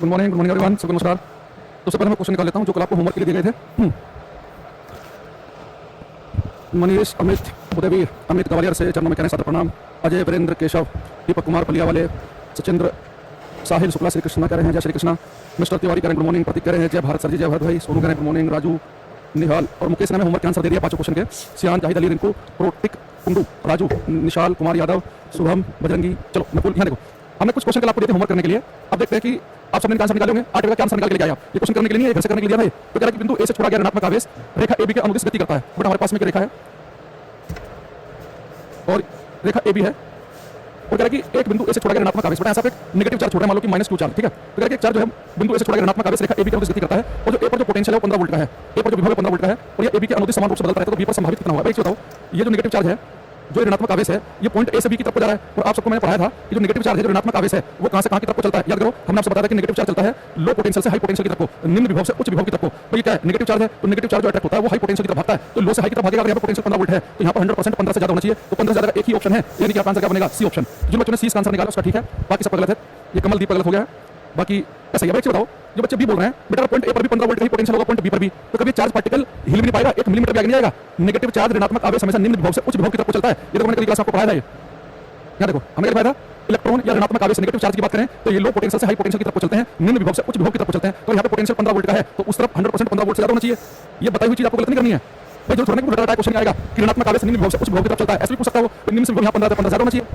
Good morning everyone, सबको नमस्कार। तो सबसे पहले मैं क्वेश्चन निकाल लेता हूँ जो कल आपको होमवर्क के लिए दिए गए थे। मनीष, अमित, उदयवीर, अमित गवालियर से चरणों में कहने सादर प्रणाम। अजय, वीरेंद्र, केशव, दीपक कुमार पलिया वाले, सचिंद्र, साहिल शुक्ला श्री कृष्णा कह रहे हैं जय श्री कृष्णा। मिस्टर तिवारी कह रहे हैं गुड मॉर्निंग। प्रतीक कह रहे हैं जय भारत सर जी, जय भारत भाई। सोनू कह रहे हैं गुड मॉर्निंग। राजू, निहाल और मुकेश ने हमें होमवर्क के आंसर दे दिया 5 क्वेश्चन के। सियान, जाहिद, अली, रिंकू, प्रोटिक, कुंडू, राजू, निशाल, कुमार यादव, शुभम, बजरंगी। चलो नकुल, यहाँ देखो, हमने कुछ क्वेश्चन कल आपको दिए थे होमवर्क करने के लिए। अब देखते हैं कि आप सबने आंसर निकाले होंगे। 8 का क्या आंसर निकाल के लेके आए आप? ये क्वेश्चन करने के लिए नहीं है, घर से करने के लिए दिया था। तो कह रहा है कि बिंदु ए से छोड़ा गया ऋणात्मक आवेश रेखा ए बी के अनुदिश गति करता है। बट हमारे पास में एक रेखा है और रेखा ए बी है, और कह रहा है कि एक बिंदु ए से छोड़ा गया ऋणात्मक आवेश, बट ऐसा एक नेगेटिव चार्ज छोड़ रहा है, मान लो कि -q चार्ज, ठीक है। तो कह रहा है कि एक चार्ज जो है बिंदु ए से छोड़ा गया ऋणात्मक आवेश रेखा ए बी के अनुदिश गति करता है, और जो ए पर जो पोटेंशियल है वो 15 वोल्ट का है, ए पर जो विभव है 15 वोल्ट का है, और ये ए बी के अनुदिश समान रूप से बदलता है। तो बी पर संभावित कितना होगा भाई? बताओ। ये जो नेगेटिव चार्ज है, जो ऋणात्मक आवेश है, ये पॉइंट ए से बी की तरफ जा रहा है। और आप सबको मैंने पढ़ाया था कि जो नेगेटिव चार्ज है, जो ऋणात्मक आवेश है, वो कहां से कहां की तरफ को चलता है। याद करो, हमने आपसे बताया था कि नेगेटिव चार्ज चलता है लो पोटेंशियल से हाई पोटेंशियल की तरफ को, निम्न विभव से उच्च विभव की तरफ को। तो ये क्या है? नेगेटिव चार्ज है, तो नेगेटिव चार्ज जो अट्रैक्ट होता है वो हाई पोटेंशियल की तरफ भागता है, तो लो से हाई की तरफ भागेगा। अगर यहाँ पर पोटेंशियल 15 वोल्ट है तो यहाँ पर 100% 15 से ज्यादा होना चाहिए, तो 15 से ज्यादा एक ही ऑप्शन है, यानी कि आपका आंसर क्या बनेगा? C option. जिन बच्चों ने सी का आंसर निकाला उसका ठीक है, बाकी सब गलत है। ये कमल दीप गलत हो गया है, बाकी ऐसा ही है। बताओ, जो बच्चे बी बोल रहे हैं, बेटा पॉइंट ए पर भी 15 वोल्ट का ही पोटेंशियल होगा, पॉइंट बी पर भी, तो कभी चार्ज पार्टिकल हिल भी नहीं पाएगा, 1 मिलीमीटर भी आगे नहीं जाएगा। नेगेटिव चार्ज ऋणात्मक आवेश हमेशा निम्न विभव से उच्च विभव की तरफ को चलता है। ये तो मैंने कल क्लास में आपको पढ़ाया था। यहाँ देखो, हमें क्या था, इलेक्ट्रॉन या ऋणात्मक आवेश नेगेटिव चार्ज की बात करें तो ये लो पोटेंशियल से हाई पोटेंशियल की तरफ को चलते हैं, निम्न विभव से उच्च विभव की तरफ को चलते हैं। तो यहाँ पे पोटेंशियल 15 वोल्ट का है, तो उस तरफ 100% 15 वोल्ट से ज्यादा होना चाहिए। ये बताई हुई चीज आपको गलत नहीं करनी है भाई। जो छोड़ने को उल्टा क्वेश्चन आएगा कि ऋणात्मक आवेश निम्न विभव से उच्च विभव की तरफ चलता है, ऐसे भी पूछ सकता है वो, निम्न से विभव यहाँ 15 ज्यादा होना चाहिए,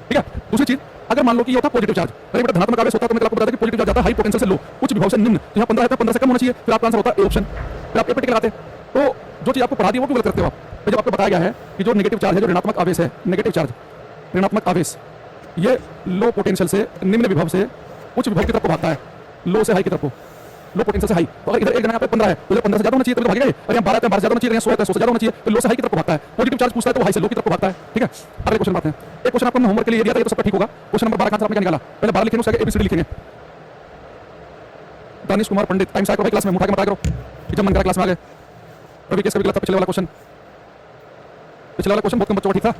ठीक है। दूसरी चीज, अगर मान लो कि ये होता पॉजिटिव चार्ज, अगर बेटा धनात्मक आवेश होता तो मैं आपको बता दें कि पॉजिटिव चार्ज जाता है हाई पोटेंशियल से लो, उच्च विभव से निम्न, तो यहाँ 15 है तो 15 से कम होना चाहिए, फिर आपका आंसर होता है ए ऑप्शन। फिर आप ए पे टिक लगाते। तो जो चीज आपको पढ़ा दी वो क्यों गलत करते हो आप? जब आपको बताया गया है कि जो नेगेटिव चार्ज है, जो ऋणात्मक आवेश है, नेगेटिव चार्ज ऋणात्मक आवेश, ये लो पोटेंशियल से निम्न विभव से उच्च विभव की तरफ को भागता है, लो से हाई की तरफ को, लो पोटेंशियल से हाई। तो अगर इधर एक जगह पे 15 है तो 15 से ज्यादा होना चाहिए, तो भागेगा ये। और यहाँ 12 है 12 से ज्यादा होना चाहिए, यहाँ 16 है 16 से ज्यादा होना चाहिए, तो लो से हाई की तरफ को भागता है। पॉजिटिव चार्ज पूछता है तो हाई से लो की तरफ को भागता है, ठीक है। अगले क्वेश्चन बात है, एक क्वेश्चन आपको होमवर्क के लिए दिया था, ये तो सबका ठीक होगा। क्वेश्चन नंबर 12 का आंसर आपने क्या निकाला? पहले 12 लिखेंगे, उसके आगे एबीसीडी लिखेंगे। दानिश कुमार पंडित, टाइम साइकिल भाई क्लास में उठा के मत करो, जब मन करा क्लास में आ गए। रवि केस का भी गलत था पिछले वाला क्वेश्चन, पिछले वाला क्वेश्चन बहुत कम बच्चों को ठीक था।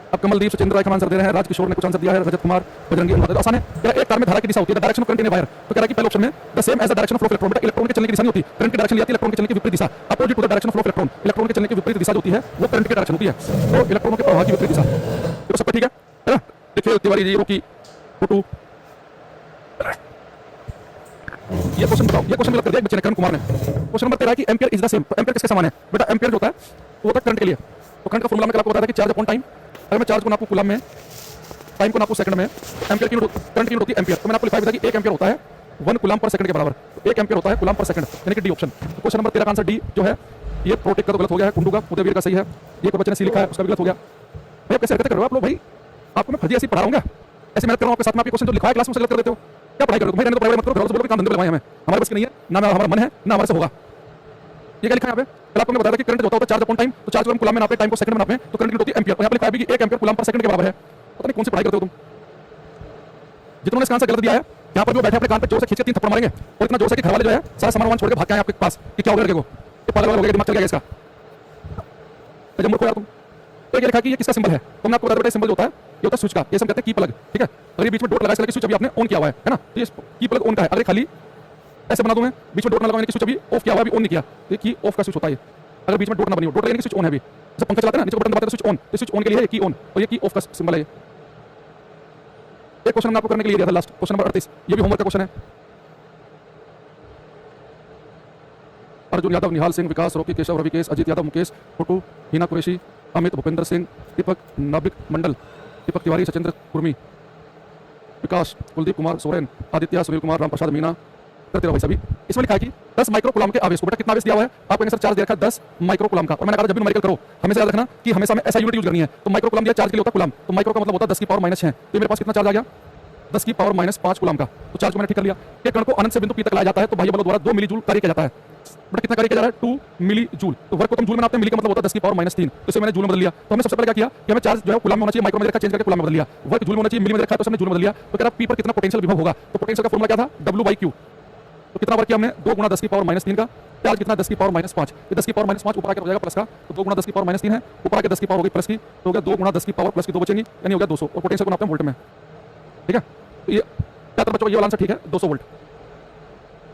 अब कमलदीप, सचिंद्र राय का आंसर दे रहे हैं, राजकिशोर ने कुछ आंसर दिया है, रजत कुमार, बजरंगी, आसान है। एक तार में धारा की दिशा होती है, direction of current in wire. तो कह रहा है कि पहले ऑप्शन में the same as the direction of flow of electron, बेटा इलेक्ट्रॉन के चलने की दिशा नहीं होती, करंट की डायरेक्शन लिया, इलेक्ट्रॉन के चलने की विपरीत दिशा, opposite to the direction of flow of electron. Electron के चलने की विपरीत दिशा जो होती है वो करंट की डायरेक्शन होती है, तो इलेक्ट्रॉनों के प्रवाह की विपरीत दिशा। तो सबका ठीक है ना? देखिए तिवारी जी, रोकी, टूटू, ये क्वेश्चन बताओ, ये क्वेश्चन गलत कर दिया बच्चे ने, करण कुमार ने। क्वेश्चन नंबर 13 है कि ampere is the same. Ampere किसके समान है? बेटा एम्पियर जो होता है वो होता है करंट के लिए। तो करंट का फॉर्मूला मैं आपको बताया था कि चार्ज अपॉन टाइम। अगर मैं चार्ज को नापूं कूलम में, टाइम को नापूं सेकंड में, एम्पियर की करंट की यूनिट होती है एम्पियर। तो मैंने आपको लिखा था कि 1 एम्पियर होता है 1 कूलम पर सेकंड के बराबर। तो 1 एम्पियर होता है कूलम पर सेकंड, यानी कि डी ऑप्शन। तो क्वेश्चन नंबर 13 का आंसर डी जो है, ये प्रोटिक का तो गलत हो गया है, कुंडू का, उदयवीर का सही है, ये कोई बच्चे ने सी लिखा है उसका भी गलत हो गया। भाई आप कैसे हरकतें कर रहे हो आप लोग? भाई आपको मैं फर्जी ऐसी पढ़ा रहा हूँ, ऐसे मेहनत कर रहा हूँ आपके साथ में, आपके क्वेश्चन जो लिखा है क्लास में गलत कर देते हो। क्या पढ़ाई कर रहे हो भाई? रहने दो, पढ़ाई मत करो, घर से बोलो कि काम धंधे लगाए हमें, हमारे बस की नहीं है, ना हमारा मन है ना हमारे से होगा। ये क्या लिखा है यहाँ पे? कल आपको बताया था कि करंट जो होता है चार्ज अपॉन टाइम, तो चार्ज को हम कूलम में नापे, टाइम को सेकंड में नापे, तो करंट की होती है एम्पियर। यहाँ पे लिखा है कि 1 एम्पियर कूलम पर सेकंड के बराबर है। पता नहीं कौन सी पढ़ाई करते हो तुम। जितनों ने इसका आंसर गलत दिया है, यहाँ पर जो बैठे अपने कान पे जोर से खींच के 3 थप्पड़ मारेंगे, और इतना जोर से कि घर वाले जो है सारा सामान छोड़ के भाग के आए आपके पास कि क्या हो गया लड़के को, ये पागल हो गया, दिमाग चल गया इसका। जब मूर्ख हो यार तुम। तो ये लिखा कि ये किसका सिंबल है? तो मैं आपको बता देता हूं, सिंबल जो होता है ये होता है स्विच का, ये हम कहते हैं की प्लग, ठीक है। अगर ये बीच में डॉट लगा इसका स्विच अभी आपने ऑन किया हुआ है ना, तो ये की प्लग ऑन का है। अगर खाली ऐसे बना दूं मैं, बीच में डॉट ना लगाने की स्विच अभी ऑफ किया हुआ है, अभी ऑन नहीं किया, तो ये की ऑफ का स्विच होता है। अगर बीच में डॉट ना बनी हो, डॉट लगाने की स्विच ऑन है, अभी जैसे पंखा चलाते हैं ना, नीचे बटन दबाते हैं स्विच ऑन, तो स्विच ऑन के लिए है की ऑन, और ये की ऑफ का सिंबल है। एक क्वेश्चन मैं आपको करने के लिए दिया था लास्ट, क्वेश्चन नंबर 38, ये भी होमवर्क का क्वेश्चन है। अर्जुन यादव, निहाल सिंह, विकास, रोकी, केशव, रवि केस, अजीत यादव, मुकेश, छोटू, हिना कुरैशी, अमित, भूपेंद्र सिंह, दीपक, नाबिक मंडल, दीपक तिवारी, सचिंद्र कुर्मी, विकास, कुलदीप कुमार, सोरेन, आदित्य, सुनील कुमार, रामप्रसाद, मीना, करते रहो भाई सभी। इसमें लिखा है कि 10 माइक्रो कूलम के आवेश को, बेटा कितना आवेश दिया हुआ है आपको? आंसर चार्ज दिया रखा है 10 माइक्रो कूलम का। और मैंने कहा जब भी न्यूमेरिकल करो हमेशा याद रखना कि हमेशा में ऐसा यूनिट यूज करनी है। तो माइक्रो कूलम दिया चार्ज के लिए होता है कूलम, तो माइक्रो का मतलब होता है 10 की पावर -6। तो मेरे पास कितना चार्ज आ गया? 10 की पावर -5 कूलम का। तो चार्ज को मैंने ठीक कर लिया। एक कण को अनंत से बिंदु पी तक लाया जाता है तो भाई बलों द्वारा 2 मिली जूल कार्य किया जाता है। बट कितना कार्य किया जा रहा है? 2 मिली जूल। तो वर्क को तुम जूल में नापते हैं, मिली का मतलब होता है 10 की पावर -3। तो इसे मैंने जूल में बदल लिया। तो हमने सबसे पहले क्या किया कि हमें चार्ज जो है कूलम में होना चाहिए, माइक्रो में रखा, चेंज करके कूलम में बदल लिया। वर्क जूल में होना चाहिए, मिली में रखा है, तो हमने जूल में बदल लिया। तो कह रहा पी पर कितना पोटेंशियल विभव होगा? तो पोटेंशियल का फॉर्मूला क्या था? W/Q। तो कितना वर्क किया हमने? 2 गुणा 10 की पावर -3 का। चार्ज कितना? 10 की पावर -5। ये 10 की पावर -5 ऊपर आकर हो जाएगा प्लस का, तो 2 गुणा 10 की पावर -3 है, ऊपर आकर 10 की पावर हो गई प्लस की, तो हो गया 2 गुणा 10 की पावर प्लस की 2 बचेंगी, यानी हो गया 200। और पोटेंशियल को नापते हैं वोल्ट में, ठीक है। तो ये ज़्यादातर बच्चों का ये वाला आंसर ठीक है, 200 वोल्ट।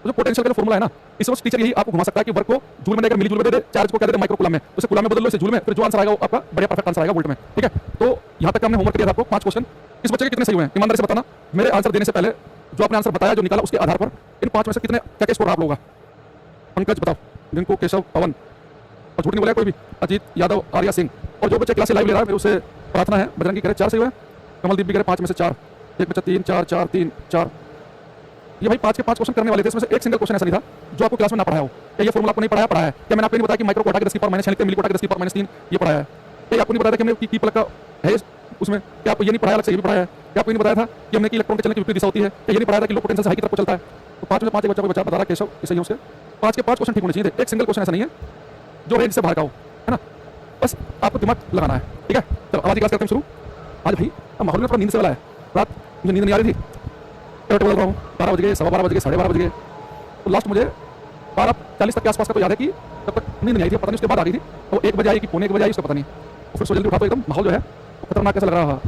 तो जो पोटेंशियल का जो फॉर्मूला है ना, इस वक्त टीचर यही आपको घुमा सकता है कि वर्क को जूल में देकर मिली जूल में दे दे, चार्ज को क्या दे दे माइक्रो कूलम में, तो उसे कूलम में बदल लो, इसे जूल में, फिर जो आंसर आएगा वो आपका बढ़िया परफेक्ट आंसर आएगा वोल्ट में। ठीक है, तो यहाँ तक हमने होमवर्क दिया था आपको 5 क्वेश्चन। इस बच्चे के कितने सही हुए हैं ईमानदारी से बताना। मेरे आंसर देने से पहले जो आपने आंसर बताया, जो निकाला, उसके आधार पर इन 5 में से कितने क्या क्या स्कोर आप लोगों का? पंकज बताओ, रिंकू, केशव, पवन, और झूठ नहीं बोला कोई भी, अजीत, यादव, आर्या सिंह, और जो बच्चे क्लास से लाइव ले रहा है मेरे उससे प्रार्थना है, बजरंगी कह रहे 4 सही हुए, कमलदीप भी कह रहे 5 में से 4, एक बच्चा 3 4 4 3 4। ये भाई 5 के 5 क्वेश्चन करने वाले थे, इसमें से एक सिंगल क्वेश्चन ऐसा नहीं था जो आपको क्लास में ना पढ़ाया हो। क्या ये फॉर्मूला आपको नहीं पढ़ाया है? क्या मैंने आपको नहीं बताया कि माइक्रो कोटा के 10 की पावर माइनस लिखते हैं, मिली कोटा के 10 की पावर माइनस 3 ये पढ़ाया है? क्या आपको नहीं बताया था कि हमने की प्लग का है उसमें, क्या आपको ये नहीं पढ़ाया, अलग से ये भी पढ़ाया है? क्या आपको नहीं बताया था कि हमने कि इलेक्ट्रॉन के चलने की विपरीत दिशा होती है? क्या ये नहीं पढ़ाया था कि लो पोटेंशियल से हाई की तरफ चलता है? तो 5 में 5 एक बच्चा को बता रहा केशव, सही है उसके 5 के 5 क्वेश्चन ठीक होने चाहिए थे। एक सिंगल क्वेश्चन ऐसा नहीं है जो रेंज से बाहर का हो, है ना? बस आपको दिमाग लगाना है। ठीक है, चलो आज की क्लास करते हैं शुरू। आज भाई अब माहौल में थोड़ा नींद से वाला है, रात मुझे नींद नहीं आ रही थी, बोल रहा हूँ 12 बज गए, 12:15 बज गए, 12:30 बज गए, तो लास्ट मुझे 12:40 तक के आसपास का तो याद है कि तब तक नींद नहीं आई थी, पता नहीं उसके बाद आ गई थी, तो 1 बजे आई कि पौने 1 बजे आई उसका पता नहीं। और फिर सो जल्दी उठा तो एकदम माहौल जो है वो खतरनाक कैसा लग रहा है,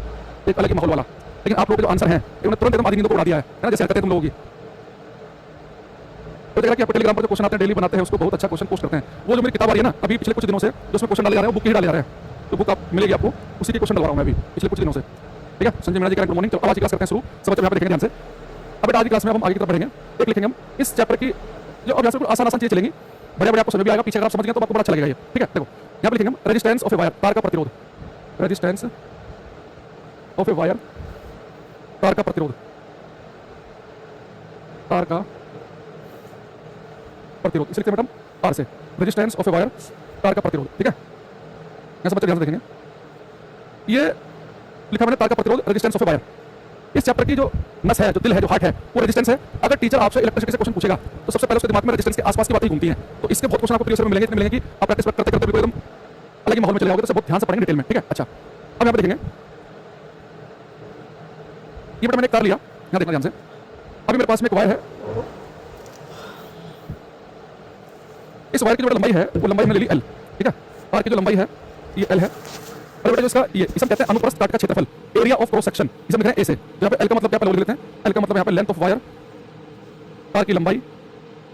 एक अलग ही माहौल वाला। लेकिन आप लोग के जो आंसर हैं उन्होंने तुरंत एकदम आधी नींद को उड़ा दिया है ना, जैसे हरकतें तुम लोगों की। तो देखा कि आप टेलीग्राम पर जो क्वेश्चन आते हैं डेली बनाते हैं, उसको बहुत अच्छा क्वेश्चन पोस्ट करते हैं। वो जो मेरी किताब आ रही है ना, अभी पिछले कुछ दिनों से जो उसमें क्वेश्चन डाले जा रहे हैं वो बुक ही डाले जा रहे हैं, तो बुक आप मिलेगी आपको, उसी के क्वेश्चन डलवा रहा हूँ मैं अभी पिछले कुछ दिनों से। ठीक है, संजय मीणा जी का गुड मॉर्निंग। तो आज की क्लास करते हैं शुरू, सब बच्चे यहाँ पे देखेंगे ध्यान से। अब आज की क्लास में हम आगे की तरफ बढ़ेंगे, एक लिखेंगे हम इस चैप्टर की जो अब यहाँ आसान चीजें चलेंगी, बड़े बड़े आपको समझ भी आएगा, पीछे अगर आप समझ गए तो आपको बड़ा अच्छा लगेगा ये। ठीक है, देखो यहाँ पे लिखेंगे हम रेजिस्टेंस ऑफ ए वायर, तार का प्रतिरोध, रेजिस्टेंस ऑफ ए वायर, तार का प्रतिरोध, तार का प्रतिरोध, इसे लिखते हैं मैडम तार से, रेजिस्टेंस ऑफ ए वायर, तार का प्रतिरोध। ठीक है, ऐसा बच्चे ध्यान से देखेंगे, ये लिखा मैंने तार का प्रतिरोध, रेजिस्टेंस ऑफ ए वायर। इस चैप्टर की जो नस है, जो दिल है, जो हार्ट है, वो रेजिस्टेंस है। अगर टीचर आपसे इलेक्ट्रिसिटी से क्वेश्चन पूछेगा तो सबसे पहले उसके दिमाग में रेजिस्टेंस के आसपास की बातें घूमती हैं, तो इसके बहुत क्वेश्चन आपको प्रीवियस में मिलेंगे, इतने मिलेंगे कि आप प्रैक्टिस करते करते बिल्कुल एकदम अलग ही माहौल में चले जाओगे, तो बहुत ध्यान से पढ़ेंगे डिटेल में। ठीक है, अच्छा अब यहाँ पे देखेंगे, ये बेटा मैंने एक तार लिया, यहाँ देखना ध्यान से। अभी मेरे पास में एक वायर है, इस वायर की जो लंबाई है वो लंबाई मैंने ली L। ठीक है, तार की जो लंबाई है ये L है, और बेटा जो इसका ये इसे हम कहते हैं अनुप्रस्थ काट का क्षेत्रफल, एरिया ऑफ क्रॉस सेक्शन, इसे हम लिख रहे हैं A से। यहाँ पे L का मतलब क्या पहले लिख लेते हैं, L का मतलब यहाँ पे लेंथ ऑफ वायर, तार की लंबाई, ये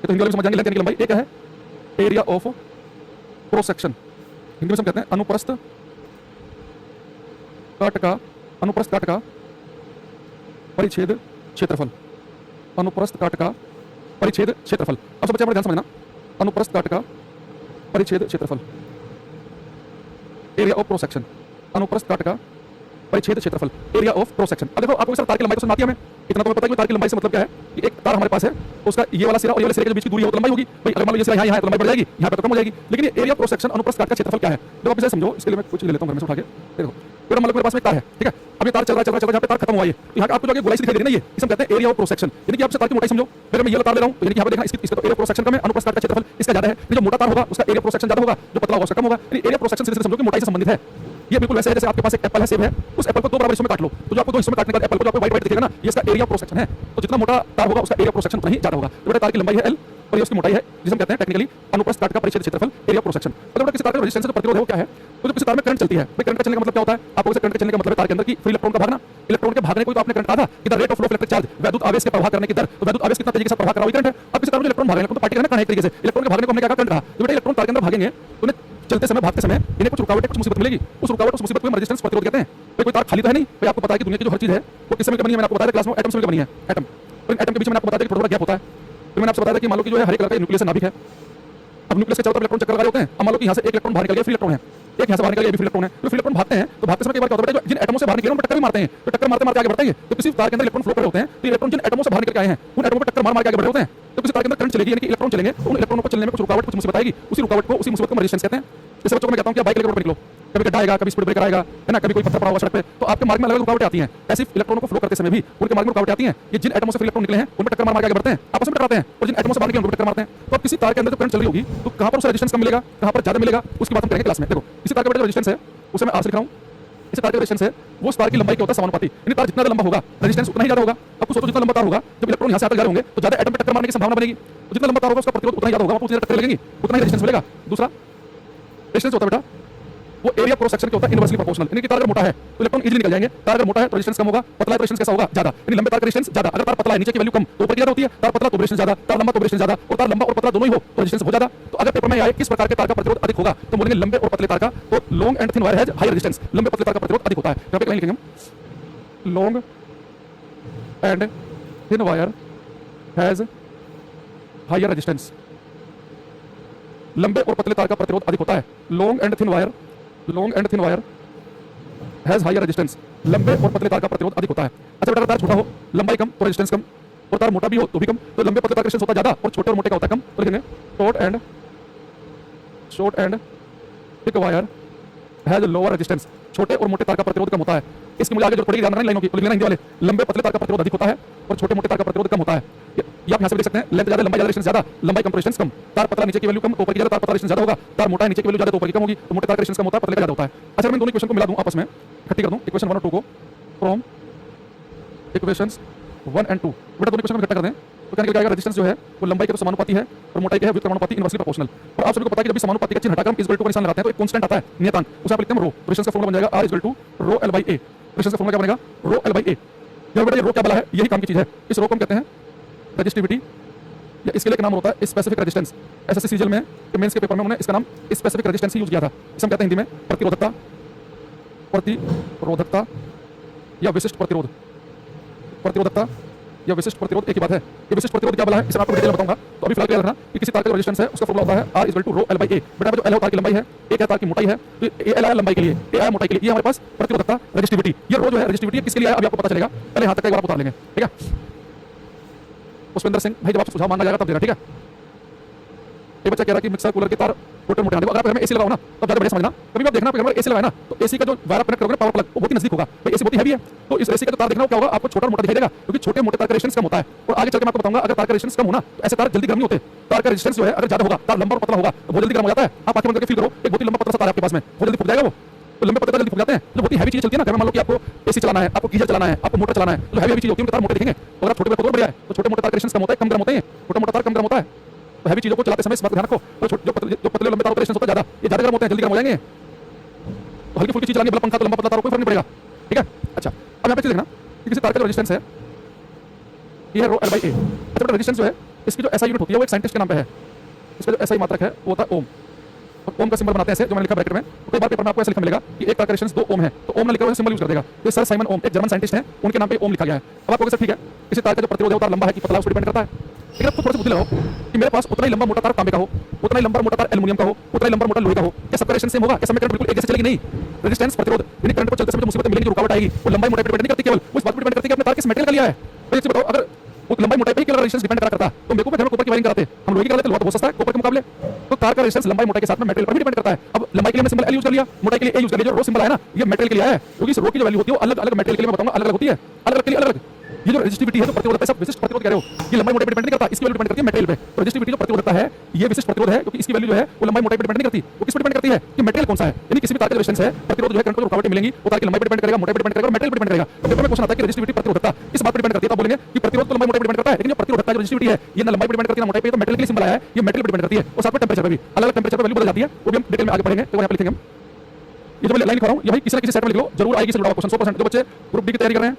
तो हिंदी वाले समझ जाएंगे, लेंथ यानी कि लंबाई। एक है area of cross section, Hindi में हम कहते हैं अनुप्रस्थ काट का, अनुप्रस्थ काट का परिच्छेद क्षेत्रफल, अनुप्रस्थ काट का परिच्छेद क्षेत्रफल। अब सब बच्चे हमारे ध्यान समझना, अनुप्रस्थ काट का परिच्छेद क्षेत्रफल, एरिया ऑफ क्रॉस सेक्शन, अनुप्रस्थ काट का परिच्छेद क्षेत्रफल, एरिया ऑफ क्रॉस सेक्शन। अब देखो आपको सर तार की लंबाई तो समझ आती है हमें, इतना तो पता है कि तार की लंबाई से मतलब क्या है कि एक तार हमारे पास है तो उसका ये वाला सिरा और ये वाले सिरे के बीच की दूरी हो तो लंबाई होगी भाई। अगर मान लो ये सिरा यहाँ है तो लंबाई बढ़ जाएगी, यहाँ पे तो कम हो जाएगी। लेकिन ये एरिया क्रॉस सेक्शन अनुप्रस्थ काट का क्षेत्रफल क्या है, देखो आप इसे समझो, इसके लिए मैं कुछ ले लेता हूँ घर में से उठा के। देखो मेरा मतलब मेरे पास में एक तार है, ठीक है, अब ये तार चल रहा है, जहाँ पे तार खत्म हुआ है यहाँ आपको जो गोलाई दिखाई दे रही है ना, ये इसे हम कहते हैं एरिया ऑफ क्रॉस सेक्शन, यानी कि आपसे तार की मोटाई समझो। फिर मैं ये तार ले रहा हूँ, यानी कि यहाँ पे देखना इसका तो एरिया क्रॉस सेक्शन कम है, अनुप्रस्थ काट का क्षेत्रफल इसका ज्यादा है। जो मोटा तार होगा उसका एरिया क्रॉस सेक्शन ज्यादा होगा, जो पतला होगा उसका कम होगा। यानी एरिया क्रॉस सेक्शन सीधे समझो कि मोटाई से संबंधित है। ये बिल्कुल वैसे है जैसे आपके पास एक एप्पल है, सेब है, उस एप्पल को 2 बराबर हिस्सों में काट लो, तो जो आपको 2 हिस्सों में काटने के बाद एप्पल को जो आपको व्हाइट दिखेगा ना, ये इसका एरिया क्रॉस सेक्शन है। तो जितना मोटा तार होगा उसका एरिया क्रॉस सेक्शन उतना ही ज्यादा होगा। तो बेटा तार की लंबाई है L और ये उसकी मोटाई है, जिसे हम कहते हैं टेक्निकली अनुप्रस्थ काट का परिच्छेद क्षेत्रफल, एरिया क्रॉस सेक्शन। तो बेटा किसी तार का रेजिस्टेंस का प्रतिरोध है वो क्या है, तो जब किसी तार में करंट चलती है, भाई करंट का चलने का मतलब क्या होता है, आपको करंट के चलने का मतलब है तार के अंदर की फ्री इलेक्ट्रॉन का भागना। इलेक्ट्रॉन के भागने को तो आपने करंट कहा था कि the rate of flow of electric charge, वैद्युत आवेश के प्रवाह करने की दर, तो वैद्युत आवेश कितना तेजी के साथ प्रवाह कर रहा है, करंट है। अब किसी तार में इलेक्ट्रॉन भागेंगे तो पार्टिकल है ना, एक तरीके से इलेक्ट्रॉन के भागने को हमने क्या कहा, करंट कहा। तो बेटा इलेक्ट्रॉन तार के अंदर भागेंगे तो उन्हें चलते समय, भागते समय इन्हें कुछ रुकावट, कुछ मुसीबत मिलेगी, उस रुकावट, उस मुसीबत को हम रेजिस्टेंस प्रतिरोध कहते हैं। तो कोई तार खाली तो है नहीं भाई, आपको पता है कि दुनिया की जो हर चीज है वो किससे मिलकर बनी है, मैंने आपको बताया था क्लास में एटम से मिलकर बनी है, एटम। तो इन एटम के बीच में मैंने आपको बताया कि थोड़ा गैप होता है। तो मैंने आपसे बताया था कि मान लो कि जो है हर एक कलर का न्यूक्लियस नाभिक है, अब न्यूक्लियस के चारों तरफ इलेक्ट्रॉन चक्कर लगा रहे होते हैं। अब मान लो कि यहाँ से एक इलेक्ट्रॉन बाहर निकल गया, फ्री इलेक्ट्रॉन है, एक यहाँ से बाहर निकल गया, फ्री इलेक्ट्रॉन है। तो फ्री इलेक्ट्रॉन भागते हैं, तो भागते समय कई बार क्या होता है, जिन एटमों से बाहर निकले उन पर टक्कर भी मारते हैं, तो टक्कर मारते मारते आगे बढ़ते हैं। तो किसी तार के अंदर इलेक्ट्रॉन फ्लो कर रहे होते हैं, तो इलेक्ट्रॉन जिन एटमों से बाहर निकल के आए हैं उन एटमों पर टक्कर मार मार के आगे बढ़ रहे होते हैं। तो किसी तार के अंदर करंट चलेगी, यानी कि इलेक्ट्रॉन चलेंगे, तो उन इलेक्ट्रॉनों को चलने में कुछ रुकावट, कुछ मुसीबत आएगी, उसी रुकावट को, उसी मुसीबत को रेजिस्टेंस कहते हैं। जैसे बच्चों को मैं कहता हूं कि बाइक लेकर रोड पर निकलो, कभी गड्ढा आएगा, कभी स्पीड ब्रेकर आएगा, है ना, कभी कोई पत्थर पड़ा हुआ सड़क पे, तो आपके मार्ग में अलग रुकावटें आती हैं। ऐसे इलेक्ट्रॉनों को फ्लो करते समय भी उनके मार्ग में रुकावटें आती हैं। ये जिन एटमों से फ्री इलेक्ट्रॉन निकले हैं उन पर टक्कर मार मार के आगे बढ़ते हैं, आपस में टकराते हैं, और जिन एटमों से बाहर निकले उन पर टक्कर मारते हैं। तो अब किसी तार के अंदर जो करंट चल रही होगी तो कहां पर उसका रेजिस्टेंस कम मिलेगा, कहां पर ज्यादा मिलेगा, उसकी बात हम करेंगे क्लास में। देखो इसी तार का जो रेजिस्टेंस है उसे मैं आर से लिख रहा हूं, इस तार का रेजिस्टेंस है वो उस तार की लंबाई के होता है समानुपाती, यानी तार जितना लंबा होगा रेजिस्टेंस उतना ही ज्यादा होगा। अब कुछ सोचो जितना लंबा तार होगा, जब इलेक्ट्रॉन यहां से आकर जा रहे होंगे तो ज्यादा एटम पर टक्कर मारने की संभावना बनेगी, तो जितना लंबा तार होगा उसका प्रतिरोध उतना ही ज्यादा होगा, उतनी टक्कर लगेंगी, उतना ही रेजिस्टेंस मिलेगा। दूसरा रेजिस्टेंस होता है बेटा वो एरिया क्रॉस सेक्शन क्या होता है, इनवर्सली प्रोपोर्शनल। यानी कि तार अगर मोटा है तो इलेक्ट्रॉन इजीली निकल जाएंगे, तार अगर मोटा है तो रेजिस्टेंस कम होगा, पतला है तो रेजिस्टेंस कैसा होगा, ज्यादा। यानी लंबे तार का रेजिस्टेंस ज्यादा, अगर तार पतला है नीचे की वैल्यू कम तो ऊपर की ज्यादा होती है, तार पतला तो रेजिस्टेंस ज्यादा, तार लंबा तो रेजिस्टेंस ज्यादा, और तार लंबा और पतला दोनों ही हो तो रेजिस्टेंस बहुत ज्यादा। तो अगर पेपर में आए किस प्रकार के तार का प्रतिरोध अधिक होगा तो बोलेंगे लंबे और पतले तार का। तो long and thin wire has high resistance, लंबे पतले तार का प्रतिरोध अधिक होता है। यहाँ पे कहीं लिखेंगे हम long and thin wire has higher resistance, लंबे और पतले तार का प्रतिरोध अधिक होता है। Long and thin wire has higher resistance, लंबे और पतले तार का प्रतिरोध अधिक होता है। अच्छा बेटा, अगर तार छोटा हो, लंबाई कम तो रेजिस्टेंस कम, और तार मोटा भी हो तो भी कम। तो लंबे पतले तार का रेजिस्टेंस होता है ज्यादा और छोटे और मोटे का होता है कम। तो लिखेंगे short and thick wire has lower resistance, छोटे और मोटे तार का प्रतिरोध कम होता है। इसकी मुझे आगे जो पड़ेगी ध्यान रखना लाइनों की, तो लिखना हिंदी वाले, लंबे पतले तार का प्रतिरोध अधिक होता है और छोटे मोटे तार का प्रतिरोध कम होता है। ये आप यहाँ से देख सकते हैं, लेंथ ज्यादा, लंबाई ज्यादा, रेजिस्टेंस ज्यादा, लंबाई कम तो रेजिस्टेंस कम। तार पतला नीचे की वैल्यू कम तो ऊपर की ज्यादा, तार पतला रेजिस्टेंस ज्यादा होगा, तार मोटा है नीचे की वैल्यू ज्यादा तो ऊपर की कम होगी। तो मोटे तार का रेजिस्टेंस कम होता है, पतले का ज्यादा होता है। अच्छा, मैं दोनों इक्वेशन को मिला दूं, आपस में इकट्ठी कर दूं, इक्वेशन 1 और 2 को फ्रॉम इक्वेशंस 1 and 2। बेटा दोनों इक्वेशन को इकट्ठा कर दें तो क्या निकल जाएगा, रेजिस्टेंस जो है वो लंबाई के तो समानुपाती है और मोटाई के है व्युत्क्रमानुपाती, इनवर्सली प्रोपोर्शनल। और आप सभी को पता है कि जब भी समानुपाती का चिन्ह हटाकर हम इस इक्वल टू का निशान लगाते हैं तो एक कांस्टेंट आता है, नियतांक, उसे आप लिखते हैं रो। तो रेजिस्टेंस का फॉर्मूला बन जाएगा R equal to rho L by A। Resistance का फॉर्मूला क्या बनेगा, रो L बाई A। यहाँ बेटा ये रो क्या बला है, यही काम की चीज है। इस रो को हम कहते हैं रेजिस्टिविटी, या इसके लिए एक नाम होता है स्पेसिफिक रेजिस्टेंस। एसएससी सीजीएल में, मेंस के पेपर में उन्होंने इसका नाम स्पेसिफिक रेजिस्टेंस ही यूज किया था। इसे हम कहते हैं हिंदी में प्रतिरोधकता या विशिष्ट प्रतिरोध। प्रतिरोधकता या विशिष्ट प्रतिरोध एक ही बात है। ये विशिष्ट प्रतिरोध क्या बला है इसे मैं आपको डिटेल में बताऊंगा। तो अभी फिलहाल क्लियर रखना कि किसी तार का जो रेजिस्टेंस है उसका फॉर्मूला होता है R equal to rho L by A। बेटा जो L है तार की लंबाई है, A क्या तार की मोटाई है, तो A L आया लंबाई के लिए, A आया मोटाई के लिए, ये हमारे पास प्रतिरोधकता रेजिस्टिविटी। ये रो जो है रेजिस्टिविटी किसके लिए आया अभी आपको पता चलेगा, पहले यहाँ तक का एक बार उतार लेंगे, ठीक है। पुष्पेंद्र सिंह भाई, जब आपसे सुझाव मांगा जाएगा तब देना, ठीक है। ये बच्चा कह रहा है कि मिक्सर कूलर के तार छोटे मोटे आने, अगर आप हमें एसी लगाओ ना तो ज्यादा बढ़िया समझना। कभी आप देखना अगर एसी लगाए ना तो एसी का जो वायर कनेक्ट करोगे पावर प्लग वो बहुत ही नजदीक होगा, भाई एसी बहुत ही हैवी है, तो इस एसी का जो तार देखना क्या होगा, आपको छोटा मोटा दिखाई देगा, क्योंकि छोटे मोटे तार का रेजिस्टेंस कम होता है। और आगे चल के मैं आपको बताऊंगा अगर तार का रेजिस्टेंस कम होना तो ऐसे तार जल्दी गर्म नहीं होते। तार का रेजिस्टेंस जो है अगर ज्यादा होगा, तार लंबा और पतला होगा तो बहुत जल्दी गर्म हो जाता है। आप आंखें बंद करके फील करो, एक बहुत ही लंबा पतला सा तार आपके पास में, बहुत जल्दी फूक जाएगा वो। तो लंबे पतले तार जल्दी फूक जाते हैं। जो बहुत ही हैवी चीज चलती है ना, मान लो कि आपको एसी चलाना है, आपको गीजर चलाना है, आपको मोटर चलाना है, तो हैवी चीज होती है उनके तार मोटे दिखेंगे। अगर छोटे मोटे बढ़िया है तो छोटे मोटे तार का रेजिस्टेंस कम होता है, कम गर्म होते हैं, छोटा मोटा तार कम गर्म होता है। तो हैवी चीजों को चलाते समय इस बात का ध्यान रखो। तो जो पतले लंबे तारों का रेजिस्टेंस होता है ज्यादा, ये ज्यादा गर्म होते हैं, जल्दी गर्म हो जाएंगे। तो हल्की फुल्की चीज चलानी, बल्ब पंखा तो लंबा पतला तारों कोई फर्क नहीं पड़ेगा, ठीक है। अच्छा, अब यहाँ पे देखना कि किसी तार का जो रेजिस्टेंस है ये है रो L बाई A। अच्छा बेटा, रेजिस्टेंस जो है इसकी जो एसआई यूनिट होती है वो एक साइंटिस्ट के नाम पे है। इसका जो एसआई मात्रक है वो होता है ओम। और ओम का सिंबल बनाते हैं ऐसे, जो मैंने लिखा ब्रैकेट में। तो कई बार पेपर में आपको ऐसे लिखा मिलेगा कि एक तार का रेजिस्टेंस 2 ओम है, तो ओम ना लिखकर सिंबल यूज कर देगा। तो सर साइमन ओम एक जर्मन साइंटिस्ट हैं, उनके नाम पे ओम लिखा गया है। अब आपको सर ठीक है, किसी तार का जो प्रतिरोध है वो तार लंबा है कि पतला, उस पर डिपेंड करता है। लेकिन आपको थोड़ा सा बुद्धि लगाओ कि मेरे पास उतना ही लंबा मोटा तार तांबे का हो, उतना ही लंबा मोटा तार एल्युमिनियम का हो, उतना ही लंबा मोटा लोहे का हो, क्या सबका रेजिस्टेंस सेम होगा? क्या सब में करंट बिल्कुल एक जैसे चलेगी? नहीं। रेजिस्टेंस प्रतिरोध यानी करंट को चलते समय जो मुसीबतें मिलेंगी, जो रुकावट आएगी, वो लंबाई मोटाई पर डिपेंड नहीं करती, केवल उस बात पर डिपेंड करती है कि आपने तार किस मेटेरियल का लिया है। तो ये बताओ, अगर वो लंबाई मोटाई पे केवल रेजिस्टेंस डिपेंड करता तो मेरे को हम कॉपर की वायरिंग कराते, हम लोहे की कराते, लोहा तो बहुत सस्ता है कॉपर के मुकाबले। तो तार का रेजिस्टेंस लंबाई मोटाई के साथ में मेटेरियल पर भी डिपेंड करता है। अब लंबाई के लिए हमने सिंबल L यूज कर लिया, मोटाई के लिए A यूज कर लिया। जो रो सिंबल है ना, ये मेटेरियल के लिए आया है, क्योंकि इस रो की जो वैल्यू होती है वो अलग अलग मेटेरियल के लिए मैं बताऊंगा अलग अलग होती है, अलग अलग के लिए अलग अलग। ये जो रेजिस्टिविटी है, जो प्रतिरोधकता है, सब विशिष्ट प्रतिरोध कह रहे हो, ये लंबाई मोटाई पर डिपेंड नहीं करता, इसकी वैल्यू डिपेंड करती है मेटेरियल पे। तो रेजिस्टिविटी जो प्रतिरोधकता है ये विशिष्ट प्रतिरोध है, क्योंकि इसकी वैल्यू जो है वो लंबाई मोटाई पर डिपेंड नहीं करती, वो किस पर डिपेंड करती है कि मेटेरियल कौन सा है। यानी किसी भी तार का रेजिस्टेंस है, प्रतिरोध जो है, करंट को रुकावटें मिलेंगी, वो तार की लंबाई पर डिपेंड करेगा, मोटाई पर डिपेंड करेगा और मेटेरियल पर डिपेंड करेगा। तो पेपर में क्वेश्चन आता है कि रेजिस्टिविटी प्रतिरोधकता किस बात पर डिपेंड करती है, तो बोलेंगे कि प्रतिरोध तो लंबाई मोटाई पर डिपेंड करता है, लेकिन जो प्रतिरोधकता जो रेजिस्टिविटी है ये ना लंबाई पर डिपेंड करती है ना मोटाई पर, तो मेटेरियल के लिए सिंबल आया है, ये मेटेरियल पर डिपेंड करती है। और साथ में टेंपरेचर पर भी अलग अलग टेंपरेचर पर वैल्यू बदल जाती है, वो भी हम डिटेल में आगे पढ़ेंगे। तो यहाँ पे लिखेंगे हम, ये जो मैं लाइन लिख रहा हूँ ये भाई किसी ना किसी सेट में लिख लो, जरूर आएगी इससे जुड़ा क्वेश्चन 100%। जो बच्चे ग्रुप डी की तैयारी कर रहे हैं,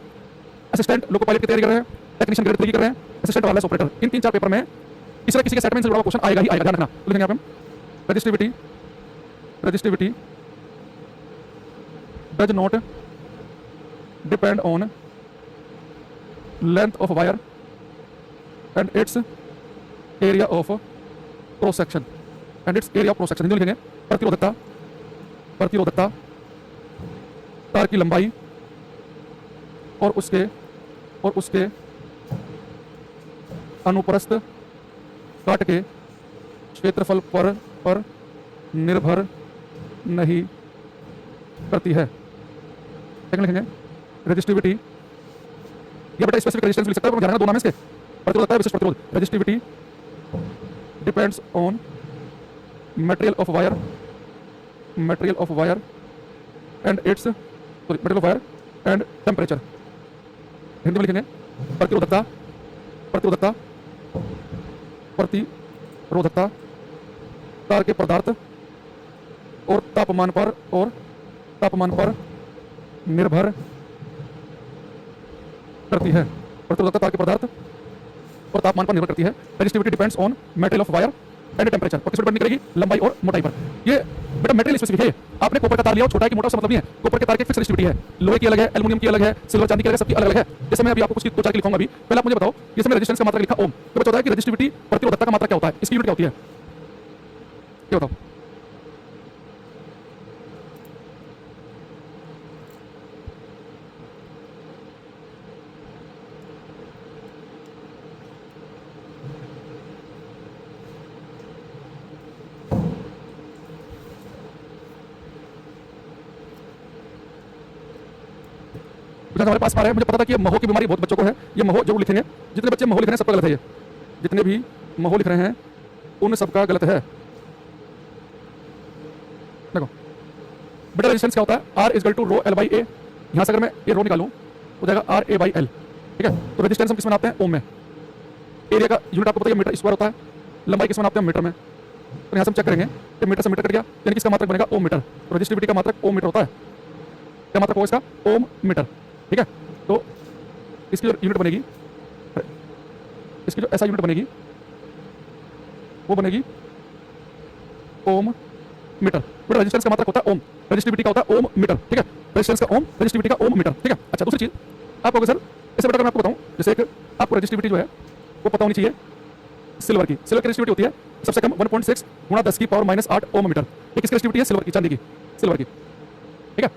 असिस्टेंट लोको पायलट की तैयारी कर रहे हैं, टेक्नीशियन ग्रेड 3 की कर रहे हैं, असिस्टेंट वायरलेस ऑपरेटर, इन 3-4 पेपर में किसी ना किसी के सेट में इनसे जुड़ा क्वेश्चन आएगा ही आएगा, ध्यान रखना। तो लिखेंगे यहाँ पे resistivity does not depend on length of wire and it's area of cross section Hindi में लिखेंगे प्रतिरोधकता तार की लंबाई और उसके अनुप्रस्थ काट के क्षेत्रफल पर निर्भर नहीं करती है। लिखेंगे रेजिस्टिविटी, ये बेटा स्पेसिफिक रेजिस्टेंस लिख सकता है, ध्यान रखना 2 नाम है इसके, प्रतिरोधकता है विशिष्ट प्रतिरोध। Resistivity depends on material of wire and it's material of wire and temperature. Hindi में लिखेंगे प्रतिरोधकता तार के पदार्थ और तापमान पर निर्भर करती है। प्रतिरोधकता तार के पदार्थ और तापमान पर निर्भर करती है। Resistivity depends on material of wire and temperature. और किस पर डिपेंड करेगी? लंबाई और मोटाई पर। ये बेटा मटेरियल स्पेसिफिक है। आपने कॉपर का तार लिया, छोटा है कि मोटा, उसका मतलब नहीं है। कॉपर के तार की फिक्स रेजिस्टिविटी है, लोहे की अलग है, एल्युमिनियम की अलग है, सिल्वर चांदी की अलग है, सबकी अलग अलग है। जैसे मैं अभी आपको कुछ दो चार लिखूंगा अभी, पहले आप मुझे बताओ, जैसे मैं रेजिस्टेंस का मात्रक लिखा ओम, तो बता है कि रेजिस्टिविटी प्रतिरोधकता का मात्रक क्या होता है, इसकी यूनिट क्या होती है, ये बताओ। हमारे पास आ रहा है, मुझे पता था कि ये महो की बीमारी बहुत बच्चों को है। ये महो जो लिखेंगे, जितने बच्चे महो लिख रहे हैं सबका गलत है। ये जितने भी महो लिख रहे हैं उन सबका गलत है। देखो बेटा रेजिस्टेंस क्या होता है? R equal to rho L by A. यहाँ से अगर मैं ये रो निकालूं तो जाएगा R A बाई L। ठीक है, तो रेजिस्टेंस हम किस में नापते हैं? ओम में। एरिया का यूनिट आपको पता है मीटर स्क्वायर होता है। लंबाई किस में नापते हैं? मीटर में। तो यहाँ से हम चेक करेंगे कि मीटर से मीटर कट गया, यानी कि इसका मात्रक बनेगा ओम मीटर। तो रेजिस्टिविटी का मात्रक ओम मीटर होता है। क्या मात्रक होगा इसका? ओम मीटर। ठीक है, तो इसकी जो यूनिट बनेगी, इसकी जो ऐसा यूनिट बनेगी वो बनेगी ओम मीटर। बेटा रेजिस्टेंस का मात्रक होता है ओम, रेजिस्टिविटी का होता है ओम मीटर। ठीक है, रेजिस्टेंस का ओम, रेजिस्टिविटी का ओम मीटर। ठीक है, अच्छा दूसरी चीज आप कहोगे सर ऐसे बेटा मैं आपको बताऊं, जैसे एक आपको रेजिस्टिविटी जो है वो पता होनी चाहिए सिल्वर की। सिल्वर की रेजिस्टिविटी होती है सबसे कम 1.6 गुणा 10 की पावर -8 ओम मीटर। ये किसकी रेजिस्टिविटी है? सिल्वर की, चांदी की, सिल्वर की। ठीक है,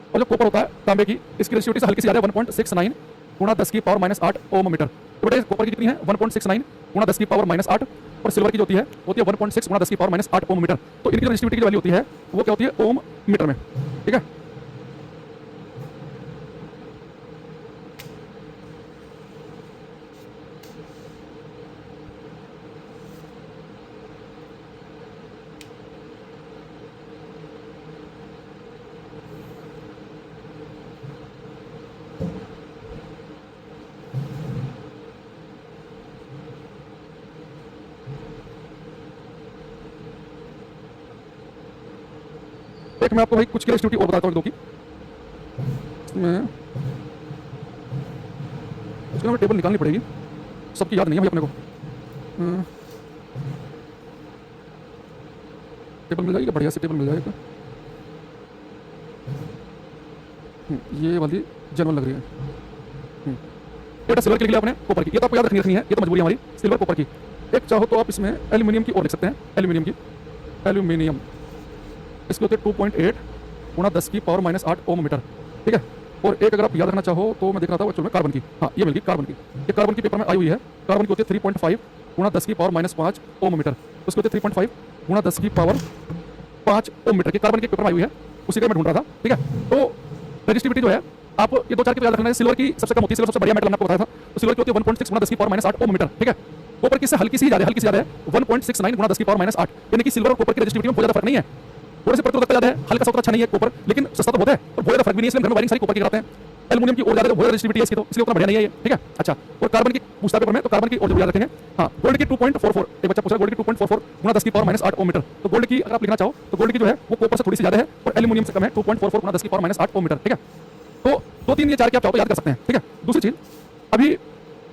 और जो कॉपर होता है तांबे की, इसकी रेजिस्टिविटी से हल्की सी ज्यादा है 1.69 गुणा 10 की पावर -8 ओम मीटर। तो बेटा कॉपर की कितनी है? 1.69 गुणा 10 की पावर -8, और सिल्वर की जो होती है 1.6 गुणा 10 की पावर -8 ओम मीटर। तो इनकी जो रेजिस्टिविटी की वैल्यू होती है वो क्या होती है? ओम मीटर में। ठीक है, एक मैं आपको भाई कुछ की रेजिस्टिविटी और बताता हूँ, दो की। इसमें इसमें हमें टेबल निकालनी पड़ेगी, सबकी याद नहीं है भाई अपने को। टेबल मिल जाएगी, बढ़िया सी टेबल मिल जाएगी। ये वाली जनरल लग रही है। बेटा सिल्वर की लिख लिया आपने, कॉपर की, ये तो आपको याद रखनी है, ये तो मजबूरी हमारी, सिल्वर कॉपर की। एक चाहो तो आप इसमें एल्यूमिनियम की और लिख सकते हैं, एल्यूमिनियम की, एल्यूमिनियम इसके होते 2.8 गुणा 10 की पावर -8 ओम मीटर। ठीक है, और एक अगर आप याद रखना चाहो तो मैं देख रहा था एक्चुअल में कार्बन की, हाँ ये मिल गई कार्बन की। ये कार्बन की पेपर में आई हुई है, कार्बन की होती है 3.5 गुणा 10 की पावर -5 ओम मीटर। उसके होते 3.5 गुणा 10 की पावर 5 ओम मीटर की कार्बन की पेपर में आई हुई है, उसी का मैं ढूंढ रहा था। ठीक है, तो रेजिस्टिविटी जो है आप ये दो चार की याद रखना है। सिल्वर की सबसे कम होती है, सिल्वर सबसे बढ़िया मेटल आपको बताया था। तो सिल्वर की होती है 1.6 गुणा 10 की पावर -8 ओम मीटर। ठीक है, कॉपर की से हल्की सी ज्यादा है, हल्की सी ज्यादा है 1.69 गुणा 10 की पावर -8। यानी कि सिल्वर और कॉपर की रेजिस्टिविटी में बहुत ज्यादा फर्क नहीं है। थोड़े से प्रतिरोधकता ज्यादा है, हल्का सा उतना अच्छा नहीं है कॉपर, लेकिन सस्ता तो बहुत है और बहुत ज्यादा फर्क भी नहीं है। इसलिए घर में वायरिंग सारी कॉपर की कराते हैं। एल्युमिनियम की और ज्यादा बहुत रेजिस्टिविटी है इसकी, तो इसलिए उतना बढ़िया नहीं है ये। ठीक है, अच्छा, और कार्बन की पूछता पेपर में, तो कार्बन की और जो याद रखेंगे। हाँ, गोल्ड की 2.44, एक बच्चा पूछ रहा है गोल्ड की 2.44 गुणा 10 की पावर -8 ओम मीटर। तो गोल्ड की अगर आप लिखना चाहो तो गोल्ड की जो है वो कॉपर से थोड़ी सी ज्यादा है और एल्युमिनियम से कम है, 2.44 गुणा 10 की पावर -8 ओम मीटर। ठीक है, तो दो तीन ये चार की आप चाहो तो याद कर सकते हैं। ठीक है, दूसरी चीज अभी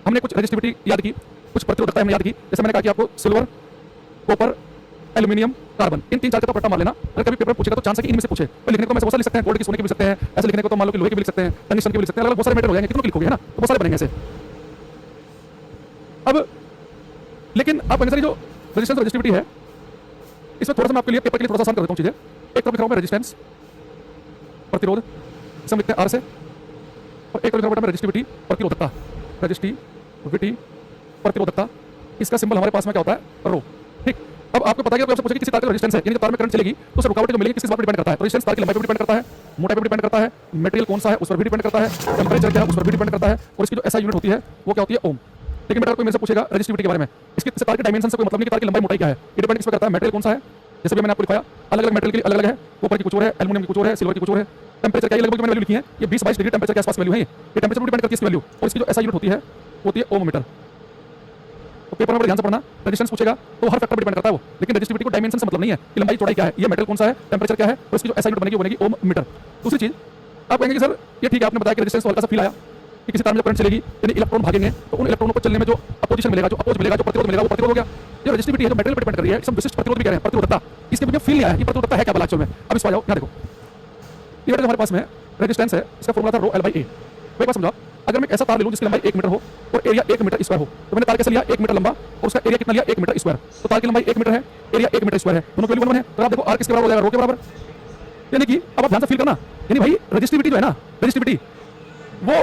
हमने कुछ रेजिस्टिविटी याद की, कुछ प्रतिरोधकता हमने याद की। जैसे मैंने कहा कि आपको सिल्वर, कॉपर, एल्यूमिनियम, कार्बन, इन तीन चार का तो पट्टा मार लेना। अगर कभी पेपर पूछेगा तो चांस है कि इनमें से पूछे। तो लिखने को मैं बहुत सारे लिख सकते हैं, गोल्ड की सोने के भी लिख सकते हैं, ऐसे लिखने को तो मान लो कि लोहे के भी लिख सकते हैं, टंगस्टन के भी लिख सकते हैं, अलग बहुत सारे मेटल हो जाएंगे, कितनों के लिखोगे, है ना? तो बहुत सारे बनेंगे ऐसे। अब लेकिन आप अगर जो रेजिस्टेंस और रेजिस्टिविटी है, इसमें थोड़ा सा मैं आपके लिए पेपर के लिए थोड़ा सा आसान कर देता हूँ चीजें। एक तरफ लिख रहा हूँ मैं रेजिस्टेंस, प्रतिरोध, इसे हम लिखते हैं R से, और एक तरफ लिख रहा हूँ मैं रेजिस्टिविटी, प्रतिरोधकता, रेजिस्टिविटी, प्रतिरोधकता। इसका सिंबल हमारे पास में क्या होता है? रो। ठीक, अब आपको पता है कि आपसे पूछेगा किसी तार का रेजिस्टेंस है, यानी कि तार में करंट चलेगी तो उसे रुकावटें जो मिलेगी किस बात पर डिपेंड करता है? तो रेजिस्टेंस तार की लंबाई पर डिपेंड करता है, मोटाई पर डिपेंड करता है, मटेरियल कौन सा है उस पर भी डिपेंड करता है, टेंपरेचर क्या है उस पर भी डिपेंड करता है, और इसकी जो ऐसा यूनिट होती है वो क्या होती है? ओम। लेकिन बेटा कोई मेरे से पूछेगा रेजिस्टिविटी के बारे में, इसके तार के डायमेंशन से कोई मतलब नहीं कि तार की लंबाई मोटाई क्या है। ये डिपेंड किस पर करता है? मटेरियल कौन सा है। जैसे भी मैंने आपको लिखाया, अलग अलग मेटल के लिए अलग अलग है, कॉपर की कुछ और है, एल्यूमिनियम की कुछ और है, सिल्वर की कुछ और है। टेंपरेचर क्या लगभग मैंने वैल्यू लिखी है, ये 20-22 डिग्री टेंपरेचर के आसपास वैल्यू है। ये टेंपरेचर पर डिपेंड करती है इसकी वैल्यू, और इसकी जो ऐसा यूनिट होती है वो होती है ओम मीटर। तो पेपर में बड़े ध्यान से पढ़ना, रेजिस्टेंस पूछेगा तो हर फैक्टर पर डिपेंड करता है वो, लेकिन रेजिस्टिविटी को डायमेंशन से मतलब नहीं है कि लंबाई चौड़ाई क्या है, ये मेटल कौन सा है, टेंपरेचर क्या है, तो इसकी जो एसआई यूनिट बनेगी वो बनेगी ओम मीटर। दूसरी चीज आप कहेंगे कि सर ये ठीक है, आपने बताया कि रेजिस्टेंस को हल्का सा फील आया कि किसी तार में जब करंट चलेगी यानी इलेक्ट्रॉन भागेंगे तो उन इलेक्ट्रॉनों को चलने में जो अपोजिशन मिलेगा, जो अपोज मिलेगा, जो प्रतिरोध मिलेगा वो प्रतिरोध हो गया। जो रेजिस्टिविटी है जो मेटेरियल पर डिपेंड कर रही है, इसमें विशिष्ट प्रतिरोध भी कह रहे हैं, प्रतिरोधकता, इसके मुझे फील नहीं आया कि प्रतिरोधकता है क्या एक्चुअल में। अब इसको आ जाओ, यहाँ देखो ये बेटा हमारे पास में रेजिस्टेंस है, इसका फॉर्मूला था रो एल बाई ए। एक बात समझो, अगर मैं ऐसा तार ले लूं जिसकी लंबाई 1 मीटर हो और एरिया 1 मीटर स्क्वायर हो, तो मैंने तार कैसे लिया 1 मीटर लंबा और उसका एरिया कितना लिया 1 मीटर स्क्वायर, तो तार की लंबाई 1 मीटर है, एरिया 1 मीटर स्क्वायर है, दोनों वैल्यू 1 है। तो आप देखो आर किसके बराबर हो जाएगा, रो के बराबर। यानी कि अब आप ध्यान से फील करना, यानी भाई रेजिस्टिविटी जो है ना, रेजिस्टिविटी वो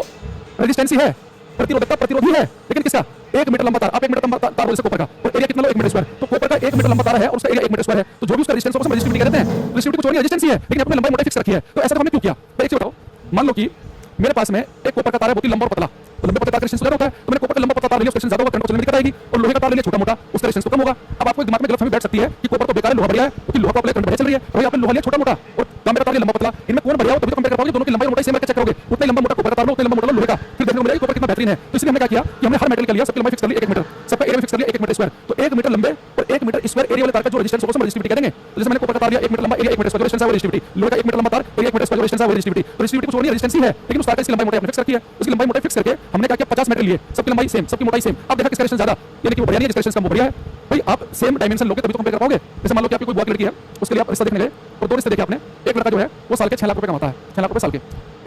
रेजिस्टेंस ही है, प्रतिरोधकता प्रतिरोधी है, लेकिन किसका 1 मीटर लंबा तार, आप 1 मीटर लंबा तार बोल सकते कॉपर का, और एरिया कितना लो 1 मीटर स्क्वायर, तो कॉपर का 1 मीटर लंबा तार है और उसका एरिया 1 मीटर स्क्वायर है, तो जो भी उसका रेजिस्टेंस होगा हम रेजिस्टिविटी कहते हैं। रेजिस्टिविटी को छोड़िए रेजिस्टेंस ही है, लेकिन अपने लंबाई मोटाई फिक्स रखी है। तो ऐसा तो हमने क्यों किया, एक चीज बताओ, मान लो कि मेरे पास में एक कॉपर का तार है बहुत ही लंबा और पतला, तो लंबे पतले तार का रेजिस्टेंस ज्यादा होता है, तो मैंने कॉपर का लंबा पतला तार लिया, उसका रेजिस्टेंस ज्यादा होगा, करंट चलने में दिक्कत आएगी, और लोहे का तार ले लिया छोटा मोटा, उसका रेजिस्टेंस तो कम होगा। अब आपको दिमाग में गलतफहमी बैठ सकती है कि कॉपर तो बेकार है, लोहा बढ़िया है, क्योंकि लोहा का करंट बढ़िया चल रही है, और आपने लोहा लिया छोटा मोटा और तांबे का तार लिया लंबा पतला, इनमें कौन बढ़िया हो तभी तो कंपेयर कर पाओगे, दोनों की लंबाई मोटाई सेम रख के चेक करोगे, उतना लंबा मोटा कॉपर का तार लो, उतना लंबा मोटा लोहे का, फिर देखने को मिलेगा कॉपर कितना बेहतरीन है। तो इसलिए हमने क्या किया कि हमने हर मेटल का लिया, सबकी लंबाई फिक्स कर ली 1 मीटर, सबका एरिया फिक्स कर लिया 1 मीटर स्क्वायर, तो 1 मीटर लंबे और 1 मीटर स्क्वायर एरिया वाले तार का जो रेजिस्टेंस होगा हम रेजिस्टिविटी कह देंगे। तो जैसे मैंने कॉपर का तार लिया 1 मीटर लंबा, एरिया 1 मीटर स्क्वायर, रेजिस्टेंस है वो रेजिस्टिविटी, लोहे का 1 मीटर लंबा तार, एरिया 1 मीटर स्क्वायर, रेजिस्टेंस है वो रेजिस्टिविटी। तो रेजिस्टिविटी को छोड़िए रेजिस्टेंस ही है, लेकिन उस तार की लंबाई मोटाई हमने फिक्स रखी है, उसकी लंबाई मोटाई फिक्स करके हमने क्या किया 50 मीटर लिए, सबकी लंबाई सेम, सबकी मोटाई सेम। अब देखा किसका रेजिस्टेंस ज्यादा, यानी कि वो बढ़िया नहीं है, जिसका रेजिस्टेंस कम वो बढ़िया है। भाई आप सेम डायमेंशन लोगे तभी तो कंपेयर कर पाओगे। जैसे मान लो कि आपकी कोई बुआ की लड़की है, उसके लिए आप रिश्ता देखने गए और 2 रिश्ते देखे आपने, एक लड़का जो है वो साल के 6 लाख रुपए कमाता है, 6 लाख रुपए साल के,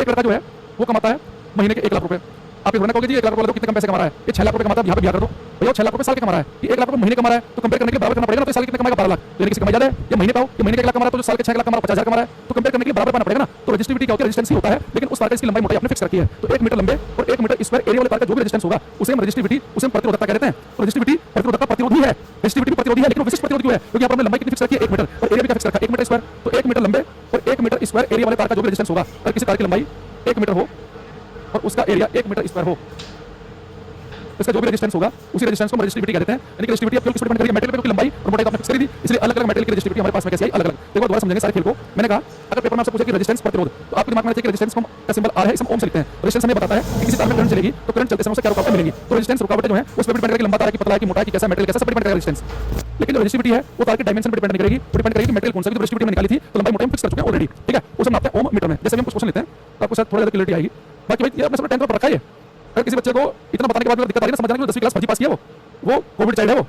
एक लड़का जो है वो कमाता है महीने के 1 लाख रुपए। आप ये कहोगे जी 1 लाख रुपए कितने कम पैसे कमा रहा है, ये 6 लाख रुपए कमाता है, यहाँ पे ब्याह कर दो भैया, 6 लाख रुपए साल के कमा रहा है, ये 1 लाख रुपए महीने कमा रहा है, तो कंपेयर करने के लिए बराबर करना पड़ेगा ना, तो साल कितने कमाएगा 12 लाख, यानी किसी कमाई ज्यादा है, ये महीने पाओ, ये महीने के 1 लाख कमा रहा है, तो जो साल के 6 लाख कमा रहा है 50,000 कमा रहा है, तो कंपेयर करने के लिए बराबर पाना पड़ेगा ना। तो रेजिस्टिविटी क्या होती है, रेजिस्टेंस ही होता है, लेकिन उस तार की लंबाई मोटाई आपने फिक्स रखी है, तो 1 मीटर लंबे और 1 मीटर स्क्वायर एरिया वाले तार का जो भी रेजिस्टेंस होगा उसे हम रेजिस्टिविटी, उसे हम प्रतिरोधकता कहते हैं। तो रेजिस्टिविटी प्रतिरोधकता प्रतिरोधी है, रेजिस्टिविटी प्रतिरोधी है, लेकिन विशिष्ट प्रतिरोध क्यों है, क्योंकि यहाँ पर हमने लंबाई कितनी फिक्स रखी है 1 मीटर और एरिया भी फिक्स रखा है 1 मीटर स्क्वायर, तो 1 मीटर लंबे और 1 मीटर स्क्वायर एरिया वाले तार का जो भी रेजिस्टेंस होगा, अगर किसी तार की लंबाई 1 मीटर हो और उसका एरिया 1 मीटर स्क्वायर हो, इसका जो भी रेजिस्टेंस होगा उसी रेजिस्टेंस को हम रेजिस्टिविटी कहते हैं। यानी कि रेजिस्टिविटी आपको किस पर डिपेंड करेगी, मेटल पे, क्योंकि लंबाई और मोटाई तो आपने फिक्स कर दी, इसलिए अलग-अलग मेटल की रेजिस्टिविटी हमारे पास में कैसे आई, अलग-अलग। देखो दोबारा समझेंगे सारे खेल को। मैंने कहा अगर पेपर में आपसे पूछे कि रेजिस्टेंस प्रतिरोध, तो आपके दिमाग में कि रेजिस्टेंस का सिंबल आर है, इसे हम ओम से लिखते हैं। रेजिस्टेंस हमें बताता है कि किसी तार में करंट चलेगी तो करंट चलते समय उसे क्या रुकावटें मिलेंगी, तो रेजिस्टेंस रुकावटें जो है उस पर डिपेंड करेगी, लंबा तार की, पतला है की, मोटा है की, कैसा मेटल कैसा, सब डिपेंड करेगा रेजिस्टेंस। लेकिन जो रेजिस्टिविटी है वो तार के डायमेंशन पर डिपेंड नहीं करेगी, वो डिपेंड करेगी मेटल कौन सा, तो रेजिस्टिविटी में निकाली थी तो लंबाई मोटाई फिक्स कर चुके हैं ऑलरेडी, ठीक है, उसे नापते हैं ओम मीटर में। जैसे हम कुछ क्वेश्चन लेते हैं तो आपको शायद थोड़ा ज्यादा क्लियरिटी आएगी। बाकी भाई ये आपने सब 10th पर रखा है, अगर किसी बच्चे को इतना बताने के बाद दिक्कत आ रही है ना, समझ जाने 10वीं क्लास फर्जी पास किया, वो कोविड चाइल्ड है, वो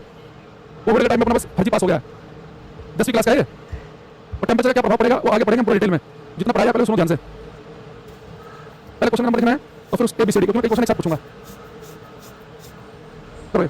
कोविड के टाइम में अपना बस फर्जी पास हो गया, 10वीं क्लास का है, और टेम्परेचर का क्या प्रभाव पड़ेगा वो आगे पढ़ेंगे पूरे डिटेल में, जितना पढ़ाया पहले सुनो ध्यान से। पहले क्वेश्चन नंबर देखना है और फिर उसके ABCD, क्योंकि क्वेश्चन एक साथ पूछूंगा। करो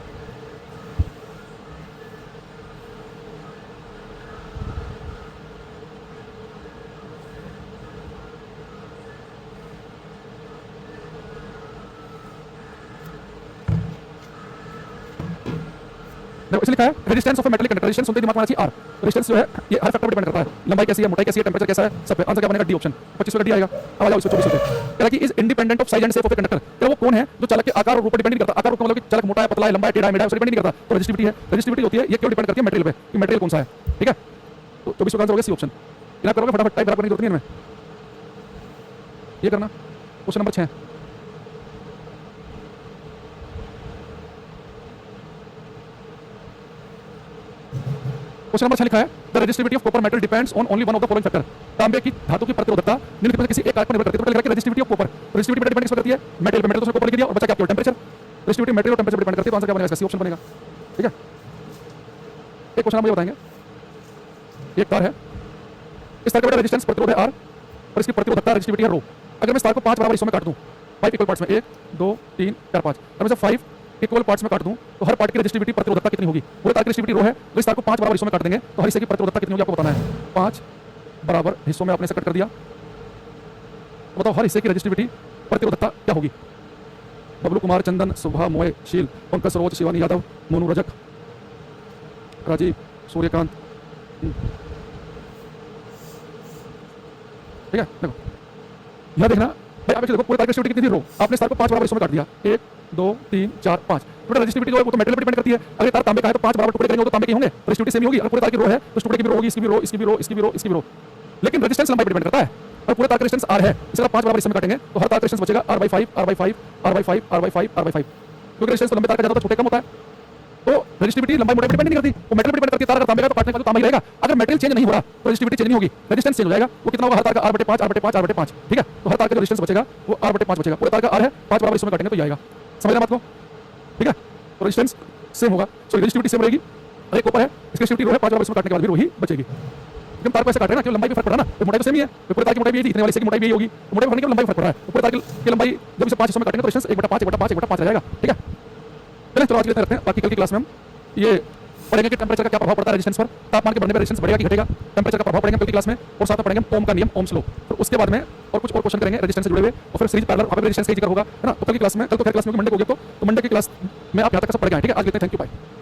देखो इसे लिखा है resistance of a metallic conductor, resistance सुनते ही दिमाग में आना चाहिए आर। रेजिस्टेंस जो है ये हर फैक्टर पर डिपेंड करता है, लंबाई कैसी है, मोटाई कैसी है, टेंपरेचर कैसा है, सब पे। आंसर क्या बनेगा, डी ऑप्शन, 25 का डी आएगा। अब आ जाओ इसको 24 कह रहा कि is independent of size and shape of a conductor, क्या वो कौन है जो चालक के आकार और रूप पर डिपेंड नहीं करता, आकार रूप का मतलब कि चालक मोटा है, पतला है, लंबा है, टेढ़ा है, मेढ़ा है, उस पर डिपेंड नहीं करता। तो रेजिस्टिविटी है, रेजिस्टिविटी होती है ये क्यों डिपेंड करती है मेटेरियल पे, कि मेटेरियल कौन सा है, ठीक है। तो 24 का आंसर हो गया सी ऑप्शन। इलाज करोगे फटाफट, टाइप करने की जरूरत नहीं है इनमें, ये करना। क्वेश्चन नंबर 6 क्वेश्चन नंबर 6 लिखा है the resistivity of copper metal depends on only one of the following factor, तांबे की धातु की प्रतिरोधकता निम्नलिखित में से किसी एक कारक पर निर्भर करती है। तो लिखा है रेजिस्टिविटी ऑफ कॉपर, रेजिस्टिविटी पर डिपेंड करती है मेटल पे, मेटल तो उसने कॉपर लिख दिया, और बचा क्या आपका टेंपरेचर, रेजिस्टिविटी मेटल और टेंपरेचर पर डिपेंड करती है, तो आंसर क्या बनेगा, सी ऑप्शन बनेगा, ठीक है। एक क्वेश्चन हम ये बताएंगे, एक तार है, इस तार का रेजिस्टेंस प्रतिरोध है आर और इसकी प्रतिरोधकता रेजिस्टिविटी है रो। अगर मैं इस तार को 5 बराबर हिस्सों में काट दूं, 5 इक्वल पार्ट्स में, 1 2 3 4 5, अगर मैं इसे 5 इक्वल पार्ट्स में काट दूं तो हर पार्ट की रेजिस्टिविटी प्रतिरोधकता कितनी होगी। पूरे तार की रेजिस्टिविटी रो है, तो इस तार को 5 बराबर हिस्सों में काट देंगे तो हर हिस्से की प्रतिरोधकता कितनी होगी आपको बताना है। 5 बराबर हिस्सों में आपने इसे कट कर दिया, तो बताओ हर हिस्से की रेजिस्टिविटी प्रतिरोधकता क्या होगी। बबलू कुमार, चंदन, सुभा, मोए, शील, पंकज, सरोज, शिवानी यादव, मोनू, रजक, राजीव, सूर्यकांत, ठीक है। देखो यह देखना भाई, आप देखो पूरे तार की रेजिस्टिविटी कितनी थी रो, आपने इस तार को 5 बराबर हिस्सों में काट दिया, 1 2 3 4 5, टोटल रेजिस्टिविटी जो है वो तो मेटल पर डिपेंड करती है। अगर तार तांबे का है तो 5 बराबर टुकड़े करेंगे तो तांबे के होंगे, रेजिस्टिविटी सेम ही होगी। अगर पूरे तार की रो है तो टुकड़े की भी रो होगी, इसकी भी रो, इसकी भी रो, इसकी भी रो, इसकी भी रो, लेकिन रेजिस्टेंस लंबाई पर डिपेंड करता है। और पूरे तार का रेजिस्टेंस R है, इसे आप 5 बराबर हिस्से में काटेंगे तो हर तार का रेजिस्टेंस बचेगा R/5 R/5 R/5 R/5 R/5 R/5, क्योंकि रेजिस्टेंस लंबे तार का ज्यादा होता है, छोटे कम होता है। तो रेजिस्टिविटी लंबाई मोटाई पर डिपेंड नहीं करती, वो मेटल पर डिपेंड करती है। तार अगर तांबे का तो काटने का तो तांबा ही रहेगा। अगर मेटेरियल चेंज नहीं हो रहा तो रेजिस्टिविटी चेंज नहीं होगी, रेजिस्टेंस चेंज हो जाएगा। वो कितना होगा, हर तार का R/5 R/5 R/5, ठीक है। तो हर तार का जो रेजिस्टेंस बचेगा वो R/5 बचेगा। पूरे तार का R है, 5 बराबर इसमें काटेंगे तो ये आएगा। समझ रहे हैं बात को, ठीक है। तो रेजिस्टेंस सेम होगा, सो रेजिस्टिविटी सेम रहेगी। एक कॉपर है, इसकी रेजिस्टिविटी रो है, 5 बराबर इसमें काटने के बाद भी वही बचेगी। हम तार को ऐसे काट रहे हैं ना, केवल लंबाई पे फर्क पड़ रहा है ना, तो मोटाई तो सेम ही है। तो पूरे तार की मोटाई भी यही, इतने वाले हिस्से की मोटाई भी यही होगी, तो मोटाई बढ़ने के लंबाई फर्क पड़ रहा है। तो पूरे तार की लंबाई जब इसे 5 हिस्सों में काटेंगे तो रेजिस्टेंस 1/5 1/5 1/5 रह जाएगा, ठीक है। चलिए तो आज के लिए रखते हैं, बाकी कल की क्लास में हम ये पढ़ेंगे कि टेंपरेचर का क्या प्रभाव पड़ता है रेजिस्टेंस पर, तापमान के बढ़ने पर रेजिस्टेंस बढ़ेगा कि घटेगा, टेंपरेचर का प्रभाव पड़ेंगे कल की क्लास में, और साथ में पढ़ेंगे ओम का नियम, ओम्स लॉ। तो उसके बाद में और कुछ और क्वेश्चन करेंगे रेजिस्टेंस से जुड़े हुए, और फिर सीरीज पैरेलल वहां पे रेजिस्टेंस का जिक्र होगा, है ना। तो कल की क्लास में, कल तो खैर क्लास में मंडे को गया, तो मंडे की क्लास में आप यहां तक सब पढ़ गए हैं, ठीक है। आज लेते हैं, थैंक यू, बाय।